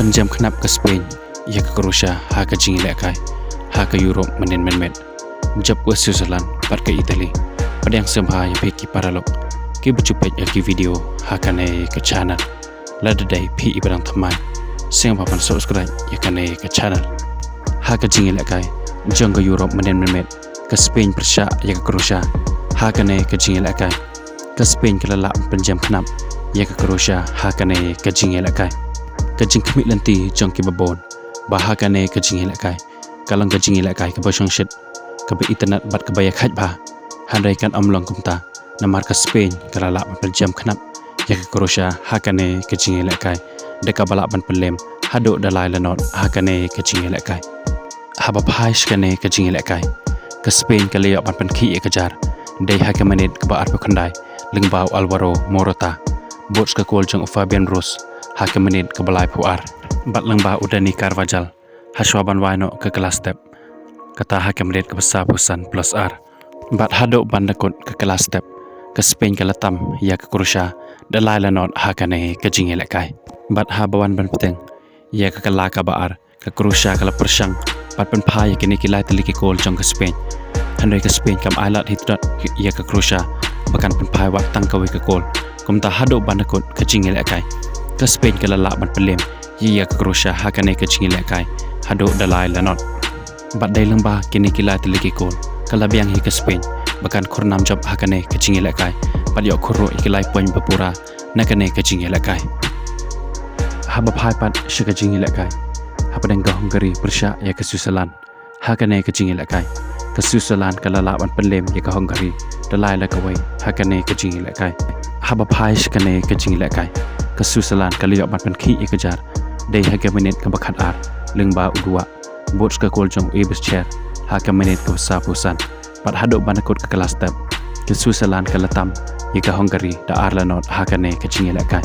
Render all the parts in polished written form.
Penjam kenap ke Spain, ia ke Croatia, ha ke Jingilek kai, ha ke Europe menen men. Jab ke Switzerland, pat ke Italy. Pada yang sembah ya peki paralog. Ki berjumpa ya ki video ha kane ke channel. Lada day pi ibarang teman. Sing papan subscribe ya kane ke channel. Ha ke Jingilek kai, jang ke Europe menen men. Ke Spain persya ya ke Croatia, ha kane ke Jingilek kai. Ke Spain ke lelak penjam kenap, ya ke Croatia, ha kane ke Jingilek kai. Kajing kemik lenti jong ki babon bahagane kajing ilakai kalang kajing ilakai ke bosong shit ke internet bat ke bayak haj bah handai kan amlong kumta namar ke Spain kalala ban jam khnap ya ke Croatia hakane kajing ilakai deka balak ban pelem hado dalai lanot hakane kajing ilakai haba phaish kane kajing ilakai ke Spain kalaya ban ki kejar dei hakamenit ke baat pekandai lengbau Alvaro Morata bots ke kol jong Fabian Ruiz Hakamenit ke balai puar bat lengba udani Carvajal haswaban waino ke kelas step kata Hakamenit ke besar pusan plus R bat hado bandakut ke kelas step ke Spain ke letam ya ke Croatia dalai lanot hakane ke Jingilek kai bat habawan ban peteng ya ke kelaka baar ke Croatia ke lepersang bat pen phai kini kilai teliki kol jong ke Spain handai ke Spain kam ailat hitrat ya ke Croatia bahkan pen phai wat tangkawi ke kol kumta hado bandakut ke Jingilek kai ke Spain ke lelak ban pelem ia ke Croatia hakane ke Jingilek kai hado dalai lanot bat dai lengba kini kilai teliki kol kalabiang hi ke Spain bahkan kurnam job hakane ke Jingilek kai bat yok khuro ikilai poin bapura nakane ke Jingilek kai haba phai pat shi ke Jingilek kai haba deng ga Hungary persya ya ke Switzerland hakane ke Jingilek kai ke Switzerland ke lelak ban pelem ya ke Hungary dalai la kawai hakane ke Jingilek kai haba phai shi kane ke Jingilek kai ke Switzerland kali yok ban ki kejar dei Hakamenit ke bakat ar lengba udua bots ke kol jong ebes chair Hakamenit ke besar pusan pat hadok banakut ke kelas step ke Switzerland ke letam ya ke Hungary da ar lanot hakane ke Jingilek kai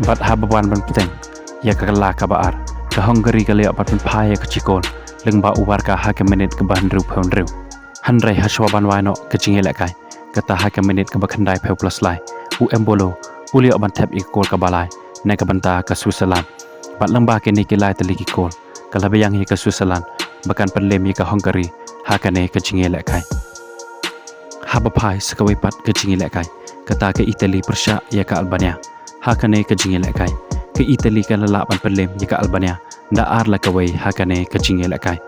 bat habawan ban peteng ya ke kala ka baar ke Hungary kali yok ban phai ke Chikol lengba uwar ka Hakamenit ke bandru pondru handrai haswaban waino ke Jingilek kai kata Hakamenit ke bakandai peu plus lai u embolo Ulio ban tap ikol ke balai naik ke banta ke Switzerland bat lembah kini kilai teliki kol kalabayang ke Switzerland bahkan perlem ke Hungary hakane ke Jingilek kai haba phai sekawai pat ke Jingilek kai kata ke Italy persya ya ke Albania hakane ke Jingilek kai ke Italy ke lelak ban perlem ya ke Albania da ar la kawai hakane ke Jingilek kai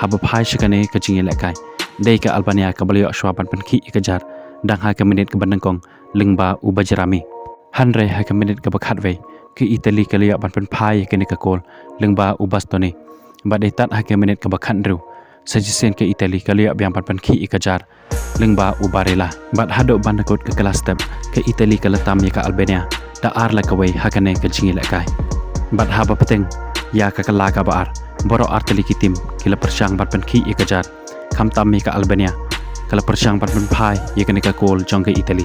haba phai sekane ke Jingilek kai dei ke Albania ke beliau swaban penki kejar dang Hakamenit ke bandengkong lengba ubajrami handrai Hakamenit ke bakat wei ke Italy ke liak ban pen phai ke ni ke kol lengba ubastoni bat dei tat Hakamenit ke bakat ru sajisen ke Italy ke liak biang pan ki kejar lengba ubarela bat hado bandakut ke kelas step ke Italy ke letam ya ke Albania da ar la ke wei hakane ke Jingilek kai bat haba peteng ya ke kala ka baar boro arteli kitim kila persang bat pen ki kejar kam tam ke Albania kala persang bat pen phai ya ke ni ke kol jong ke Italy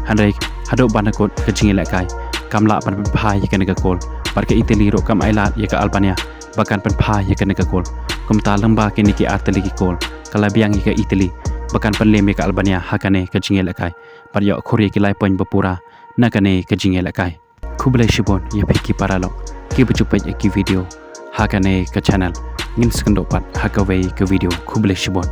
handai hado banakut ke Jingilek kai kamla ban phai ya ke ni ke kol bat ke Italy ro kam ailat ya ke Albania bahkan pen phai ya ke ni ke kol kumta lengba ke ni ke arteli ki kol kala biang ya ke Italy bahkan pen lem ya ke Albania hakane ke Jingilek kai bat yok khori ki lai poin bapura nakane ke Jingilek kai kublai shibon ya peki paralog ki berjumpa ya ki video hakane ke channel ngin sekendok pat hakawei ke video kublai shibon